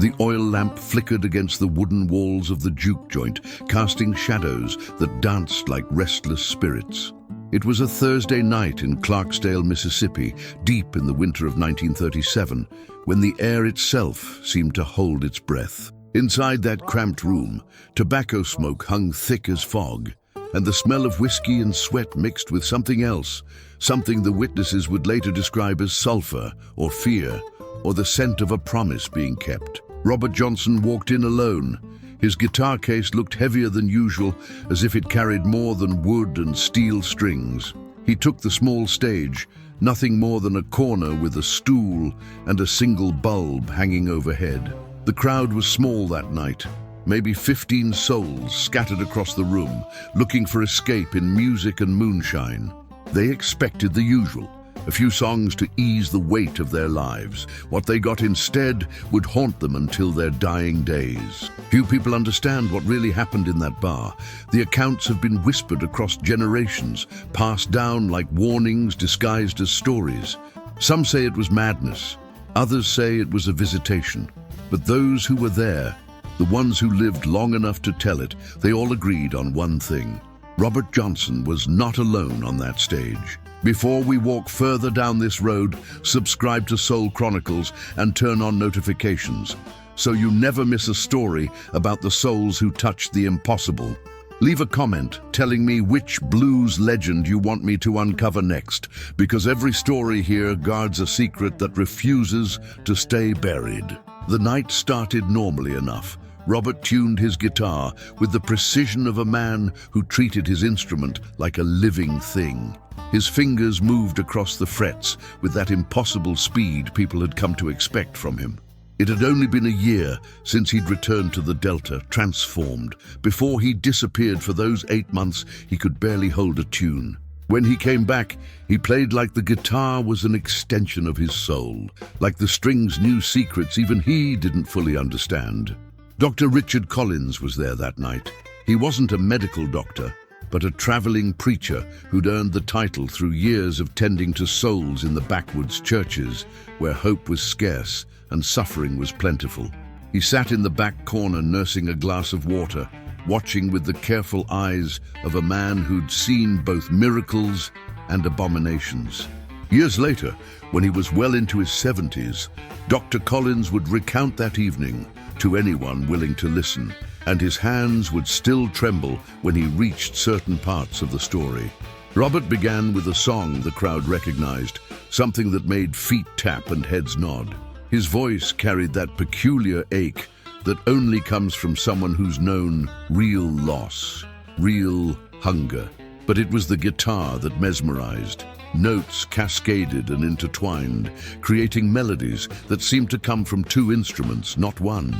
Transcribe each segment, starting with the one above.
The oil lamp flickered against the wooden walls of the juke joint, casting shadows that danced like restless spirits. It was a Thursday night in Clarksdale, Mississippi, deep in the winter of 1937, when the air itself seemed to hold its breath. Inside that cramped room, tobacco smoke hung thick as fog, and the smell of whiskey and sweat mixed with something else, something the witnesses would later describe as sulfur or fear, or the scent of a promise being kept. Robert Johnson walked in alone. His guitar case looked heavier than usual, as if it carried more than wood and steel strings. He took the small stage, nothing more than a corner with a stool and a single bulb hanging overhead. The crowd was small that night, maybe 15 souls scattered across the room, looking for escape in music and moonshine. They expected the usual, a few songs to ease the weight of their lives. What they got instead would haunt them until their dying days. Few people understand what really happened in that bar. The accounts have been whispered across generations, passed down like warnings disguised as stories. Some say it was madness, others say it was a visitation. But those who were there, the ones who lived long enough to tell it, they all agreed on one thing. Robert Johnson was not alone on that stage. Before we walk further down this road, subscribe to Soul Chronicles and turn on notifications, so you never miss a story about the souls who touched the impossible. Leave a comment telling me which blues legend you want me to uncover next, because every story here guards a secret that refuses to stay buried. The night started normally enough. Robert tuned his guitar with the precision of a man who treated his instrument like a living thing. His fingers moved across the frets with that impossible speed people had come to expect from him. It had only been a year since he'd returned to the Delta, transformed. Before he disappeared for those 8 months, he could barely hold a tune. When he came back, he played like the guitar was an extension of his soul, like the strings knew secrets even he didn't fully understand. Dr. Richard Collins was there that night. He wasn't a medical doctor, but a traveling preacher who'd earned the title through years of tending to souls in the backwoods churches, where hope was scarce and suffering was plentiful. He sat in the back corner nursing a glass of water, watching with the careful eyes of a man who'd seen both miracles and abominations. Years later, when he was well into his 70s, Dr. Collins would recount that evening to anyone willing to listen, and his hands would still tremble when he reached certain parts of the story. Robert began with a song the crowd recognized, something that made feet tap and heads nod. His voice carried that peculiar ache that only comes from someone who's known real loss, real hunger. But it was the guitar that mesmerized. Notes cascaded and intertwined, creating melodies that seemed to come from two instruments, not one.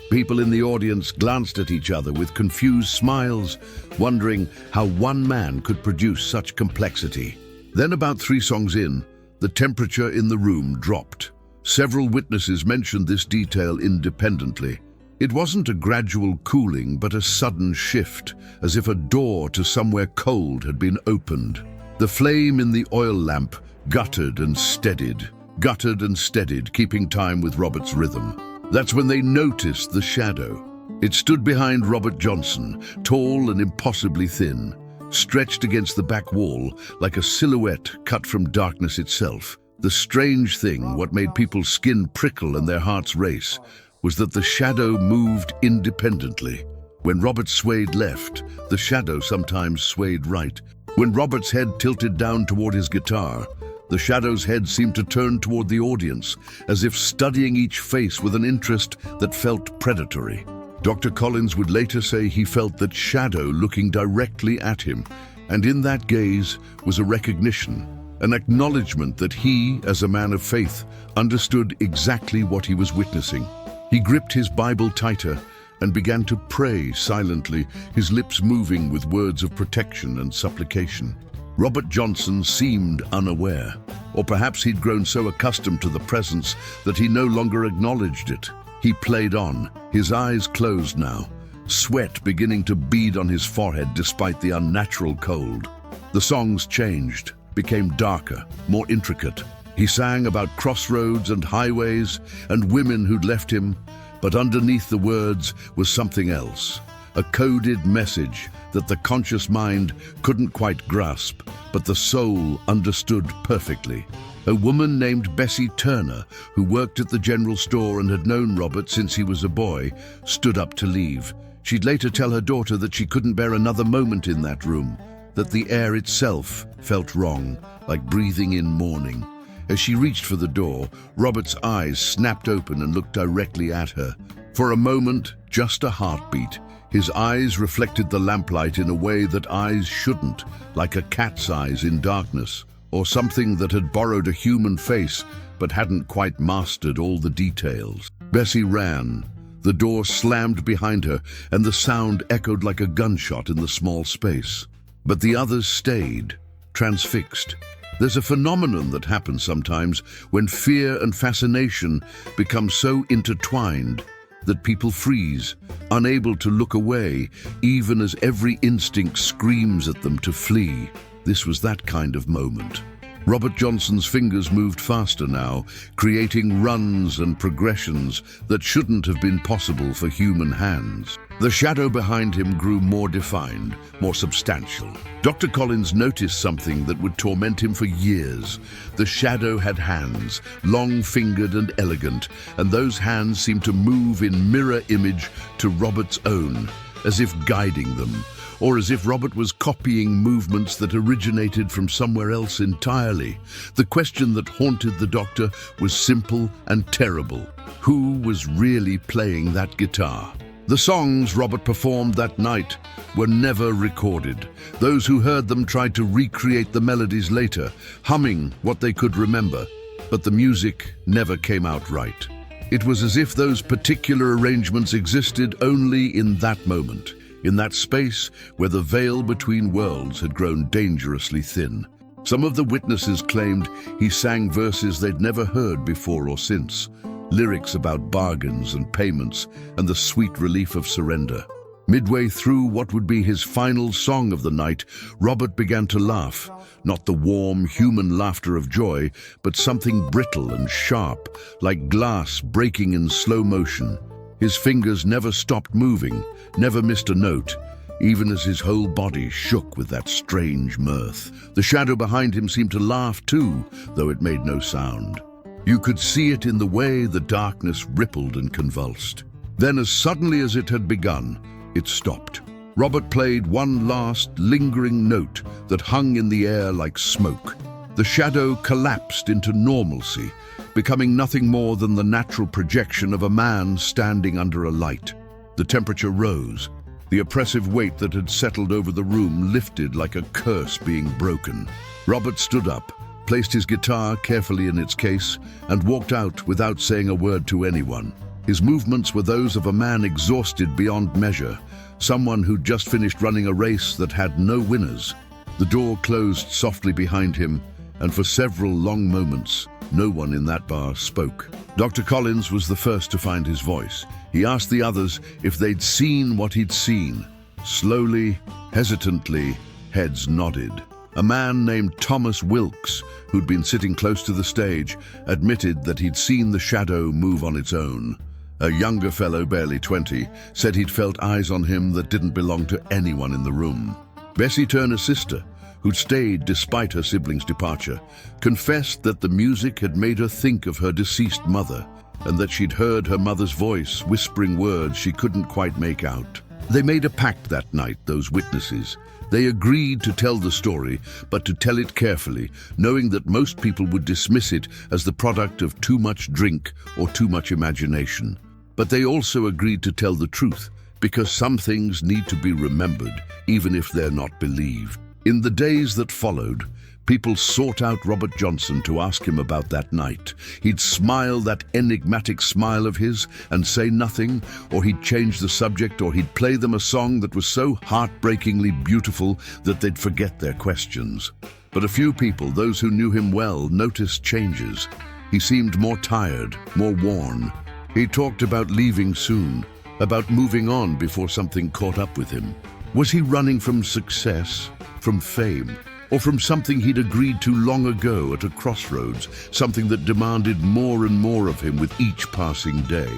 People in the audience glanced at each other with confused smiles, wondering how one man could produce such complexity. Then about 3 songs in, the temperature in the room dropped. Several witnesses mentioned this detail independently. It wasn't a gradual cooling, but a sudden shift, as if a door to somewhere cold had been opened. The flame in the oil lamp guttered and steadied, keeping time with Robert's rhythm. That's when they noticed the shadow. It stood behind Robert Johnson, tall and impossibly thin, stretched against the back wall like a silhouette cut from darkness itself. The strange thing, what made people's skin prickle and their hearts race, was that the shadow moved independently. When Robert swayed left, the shadow sometimes swayed right. When Robert's head tilted down toward his guitar, the shadow's head seemed to turn toward the audience, as if studying each face with an interest that felt predatory. Dr. Collins would later say he felt that shadow looking directly at him, and in that gaze was a recognition, an acknowledgement that he, as a man of faith, understood exactly what he was witnessing. He gripped his Bible tighter and began to pray silently, his lips moving with words of protection and supplication. Robert Johnson seemed unaware, or perhaps he'd grown so accustomed to the presence that he no longer acknowledged it. He played on, his eyes closed now, sweat beginning to bead on his forehead despite the unnatural cold. The songs changed, became darker, more intricate. He sang about crossroads and highways and women who'd left him, But underneath the words was something else, a coded message that the conscious mind couldn't quite grasp, but the soul understood perfectly. A woman named Bessie Turner, who worked at the general store and had known Robert since he was a boy, stood up to leave. She'd later tell her daughter that she couldn't bear another moment in that room, that the air itself felt wrong, like breathing in morning. As she reached for the door, Robert's eyes snapped open and looked directly at her. For a moment, just a heartbeat. His eyes reflected the lamplight in a way that eyes shouldn't, like a cat's eyes in darkness, or something that had borrowed a human face but hadn't quite mastered all the details. Bessie ran. The door slammed behind her, and the sound echoed like a gunshot in the small space. But the others stayed, transfixed. There's a phenomenon that happens sometimes when fear and fascination become so intertwined that people freeze, unable to look away, even as every instinct screams at them to flee. This was that kind of moment. Robert Johnson's fingers moved faster now, creating runs and progressions that shouldn't have been possible for human hands. The shadow behind him grew more defined, more substantial. Dr. Collins noticed something that would torment him for years. The shadow had hands, long-fingered and elegant, and those hands seemed to move in mirror image to Robert's own, as if guiding them, or as if Robert was copying movements that originated from somewhere else entirely. The question that haunted the doctor was simple and terrible. Who was really playing that guitar? The songs Robert performed that night were never recorded. Those who heard them tried to recreate the melodies later, humming what they could remember, but the music never came out right. It was as if those particular arrangements existed only in that moment, in that space where the veil between worlds had grown dangerously thin. Some of the witnesses claimed he sang verses they'd never heard before or since, lyrics about bargains and payments and the sweet relief of surrender. Midway through what would be his final song of the night, Robert began to laugh, not the warm human laughter of joy, but something brittle and sharp, like glass breaking in slow motion. His fingers never stopped moving, never missed a note, even as his whole body shook with that strange mirth. The shadow behind him seemed to laugh too, though it made no sound. You could see it in the way the darkness rippled and convulsed. Then, as suddenly as it had begun, it stopped. Robert played one last, lingering note that hung in the air like smoke. The shadow collapsed into normalcy, becoming nothing more than the natural projection of a man standing under a light. The temperature rose. The oppressive weight that had settled over the room lifted like a curse being broken. Robert stood up, placed his guitar carefully in its case, and walked out without saying a word to anyone. His movements were those of a man exhausted beyond measure, someone who'd just finished running a race that had no winners. The door closed softly behind him, and for several long moments, no one in that bar spoke. Dr. Collins was the first to find his voice. He asked the others if they'd seen what he'd seen. Slowly, hesitantly, heads nodded. A man named Thomas Wilkes, who'd been sitting close to the stage, admitted that he'd seen the shadow move on its own. A younger fellow, barely 20, said he'd felt eyes on him that didn't belong to anyone in the room. Bessie Turner's sister, who'd stayed despite her siblings' departure, confessed that the music had made her think of her deceased mother, and that she'd heard her mother's voice whispering words she couldn't quite make out. They made a pact that night, those witnesses. They agreed to tell the story, but to tell it carefully, knowing that most people would dismiss it as the product of too much drink or too much imagination. But they also agreed to tell the truth, because some things need to be remembered, even if they're not believed. In the days that followed, people sought out Robert Johnson to ask him about that night. He'd smile that enigmatic smile of his and say nothing, or he'd change the subject, or he'd play them a song that was so heartbreakingly beautiful that they'd forget their questions. But a few people, those who knew him well, noticed changes. He seemed more tired, more worn. He talked about leaving soon, about moving on before something caught up with him. Was he running from success, from fame, or from something he'd agreed to long ago at a crossroads, something that demanded more and more of him with each passing day?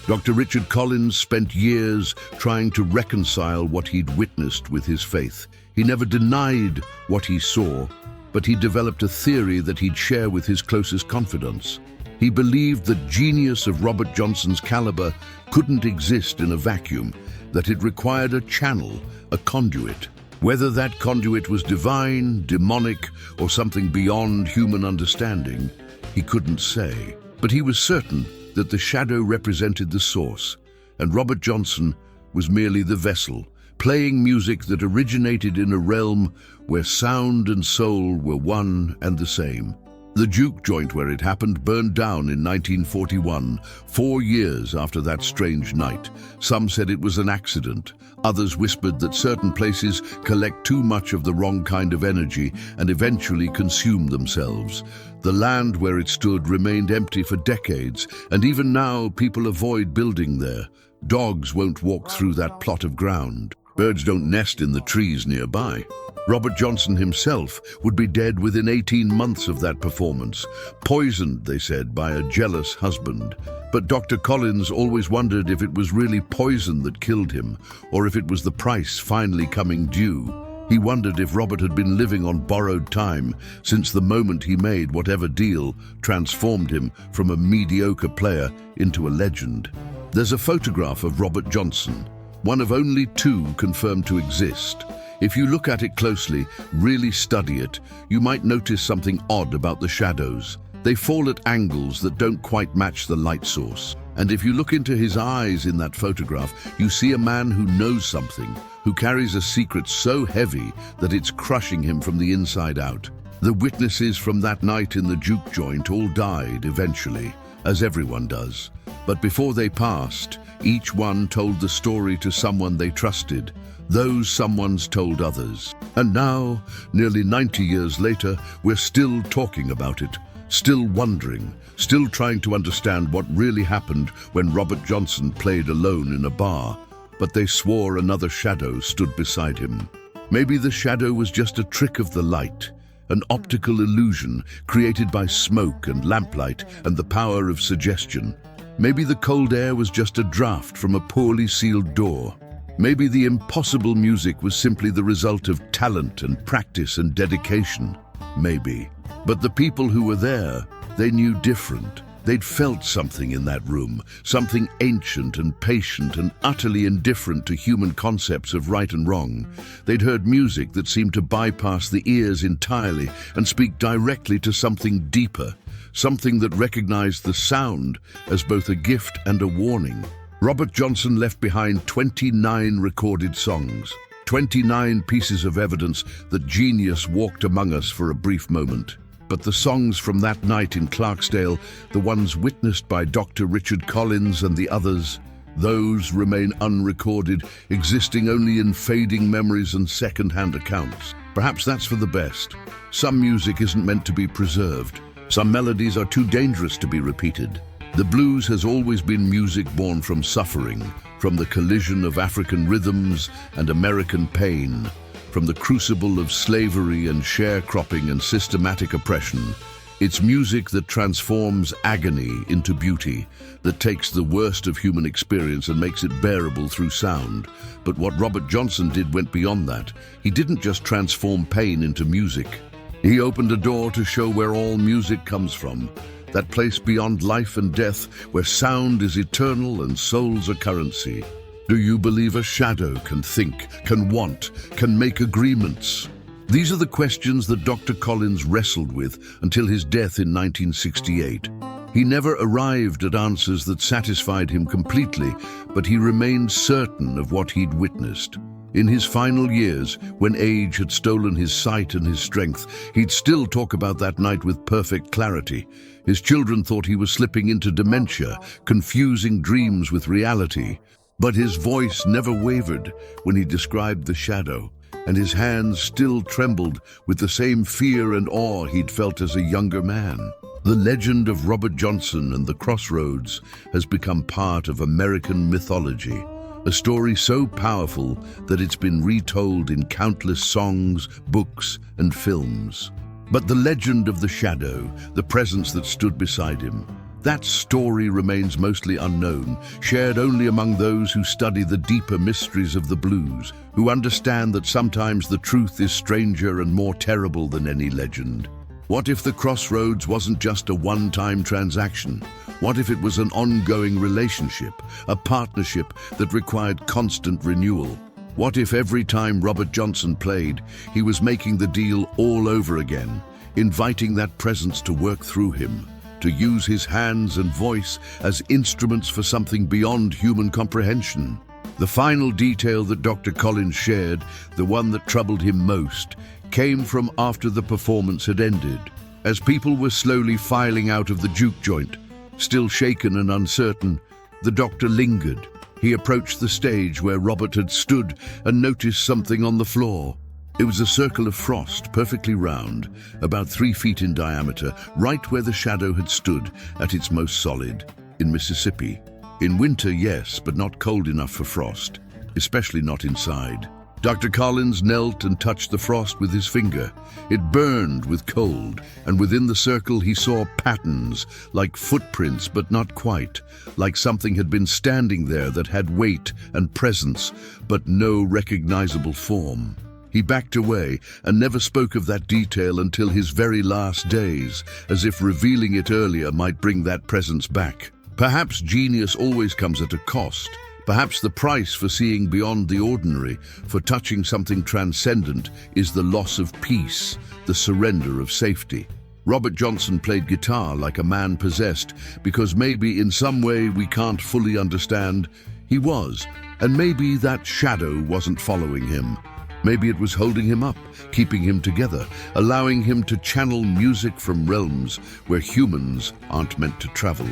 Dr. Richard Collins spent years trying to reconcile what he'd witnessed with his faith. He never denied what he saw, but he developed a theory that he'd share with his closest confidants. He believed that genius of Robert Johnson's caliber couldn't exist in a vacuum, that it required a channel, a conduit. Whether that conduit was divine, demonic, or something beyond human understanding, he couldn't say. But he was certain that the shadow represented the source, and Robert Johnson was merely the vessel, playing music that originated in a realm where sound and soul were one and the same. The juke joint where it happened burned down in 1941, 4 years after that strange night. Some said it was an accident. Others whispered that certain places collect too much of the wrong kind of energy and eventually consume themselves. The land where it stood remained empty for decades, and even now people avoid building there. Dogs won't walk through that plot of ground. Birds don't nest in the trees nearby. Robert Johnson himself would be dead within 18 months of that performance, poisoned, they said, by a jealous husband. But Dr. Collins always wondered if it was really poison that killed him, or if it was the price finally coming due. He wondered if Robert had been living on borrowed time since the moment he made whatever deal transformed him from a mediocre player into a legend. There's a photograph of Robert Johnson, one of only 2 confirmed to exist. If you look at it closely, really study it, you might notice something odd about the shadows. They fall at angles that don't quite match the light source. And if you look into his eyes in that photograph, you see a man who knows something, who carries a secret so heavy that it's crushing him from the inside out. The witnesses from that night in the juke joint all died eventually, as everyone does. But before they passed, each one told the story to someone they trusted. Those someones told others. And now, nearly 90 years later, we're still talking about it, still wondering, still trying to understand what really happened when Robert Johnson played alone in a bar. But they swore another shadow stood beside him. Maybe the shadow was just a trick of the light, an optical illusion created by smoke and lamplight and the power of suggestion. Maybe the cold air was just a draft from a poorly sealed door. Maybe the impossible music was simply the result of talent and practice and dedication. Maybe. But the people who were there, they knew different. They'd felt something in that room, something ancient and patient and utterly indifferent to human concepts of right and wrong. They'd heard music that seemed to bypass the ears entirely and speak directly to something deeper, something that recognized the sound as both a gift and a warning. Robert Johnson left behind 29 recorded songs, 29 pieces of evidence that genius walked among us for a brief moment. But the songs from that night in Clarksdale, the ones witnessed by Dr. Richard Collins and the others, those remain unrecorded, existing only in fading memories and second-hand accounts. Perhaps that's for the best. Some music isn't meant to be preserved. Some melodies are too dangerous to be repeated. The blues has always been music born from suffering, from the collision of African rhythms and American pain, from the crucible of slavery and sharecropping and systematic oppression. It's music that transforms agony into beauty, that takes the worst of human experience and makes it bearable through sound. But what Robert Johnson did went beyond that. He didn't just transform pain into music. He opened a door to show where all music comes from, that place beyond life and death where sound is eternal and souls are currency. Do you believe a shadow can think, can want, can make agreements? These are the questions that Dr. Collins wrestled with until his death in 1968. He never arrived at answers that satisfied him completely, but he remained certain of what he'd witnessed. In his final years, when age had stolen his sight and his strength, he'd still talk about that night with perfect clarity. His children thought he was slipping into dementia, confusing dreams with reality. But his voice never wavered when he described the shadow, and his hands still trembled with the same fear and awe he'd felt as a younger man. The legend of Robert Johnson and the Crossroads has become part of American mythology, a story so powerful that it's been retold in countless songs, books, and films. But the legend of the shadow, the presence that stood beside him, That story remains mostly unknown, shared only among those who study the deeper mysteries of the blues, who understand that sometimes the truth is stranger and more terrible than any legend. What if the crossroads wasn't just a one-time transaction? What if it was an ongoing relationship, a partnership that required constant renewal? What if every time Robert Johnson played, he was making the deal all over again, inviting that presence to work through him, to use his hands and voice as instruments for something beyond human comprehension? The final detail that Dr. Collins shared, the one that troubled him most, came from after the performance had ended. As people were slowly filing out of the juke joint, still shaken and uncertain, the doctor lingered. He approached the stage where Robert had stood and noticed something on the floor. It was a circle of frost, perfectly round, about 3 feet in diameter, right where the shadow had stood at its most solid, in Mississippi. In winter, yes, but not cold enough for frost, especially not inside. Dr. Collins knelt and touched the frost with his finger. It burned with cold, and within the circle he saw patterns, like footprints, but not quite, like something had been standing there that had weight and presence, but no recognizable form. He backed away and never spoke of that detail until his very last days, as if revealing it earlier might bring that presence back. Perhaps genius always comes at a cost. Perhaps the price for seeing beyond the ordinary, for touching something transcendent, is the loss of peace, the surrender of safety. Robert Johnson played guitar like a man possessed, because maybe in some way we can't fully understand, he was, and maybe that shadow wasn't following him. Maybe it was holding him up, keeping him together, allowing him to channel music from realms where humans aren't meant to travel.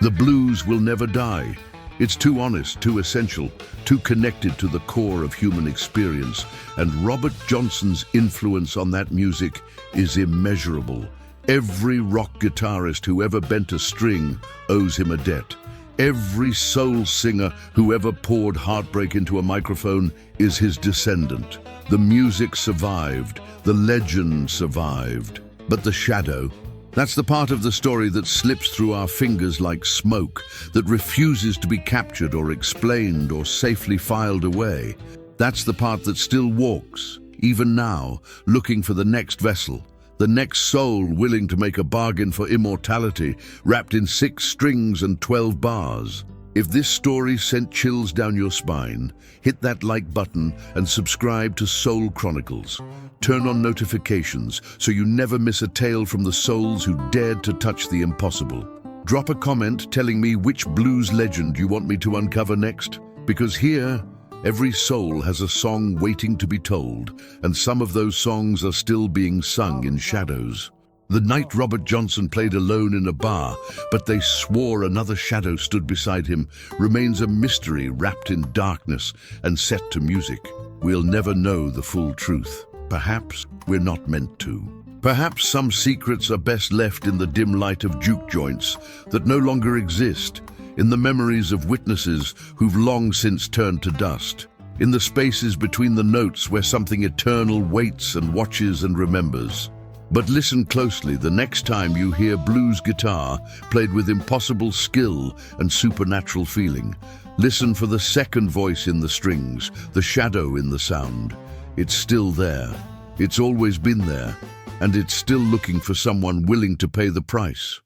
The blues will never die. It's too honest, too essential, too connected to the core of human experience, and Robert Johnson's influence on that music is immeasurable. Every rock guitarist who ever bent a string owes him a debt. Every soul singer who ever poured heartbreak into a microphone is his descendant. The music survived, the legend survived, but the shadow, that's the part of the story that slips through our fingers like smoke, that refuses to be captured or explained or safely filed away. That's the part that still walks, even now, looking for the next vessel, the next soul willing to make a bargain for immortality, wrapped in 6 strings and 12 bars. If this story sent chills down your spine, hit that like button and subscribe to Soul Chronicles. Turn on notifications so you never miss a tale from the souls who dared to touch the impossible. Drop a comment telling me which blues legend you want me to uncover next, because here, every soul has a song waiting to be told, and some of those songs are still being sung in shadows. The night Robert Johnson played alone in a bar, but they swore another shadow stood beside him, remains a mystery wrapped in darkness and set to music. We'll never know the full truth. Perhaps we're not meant to. Perhaps some secrets are best left in the dim light of juke joints that no longer exist, in the memories of witnesses who've long since turned to dust, in the spaces between the notes where something eternal waits and watches and remembers. But listen closely the next time you hear blues guitar played with impossible skill and supernatural feeling. Listen for the second voice in the strings, the shadow in the sound. It's still there. It's always been there. And it's still looking for someone willing to pay the price.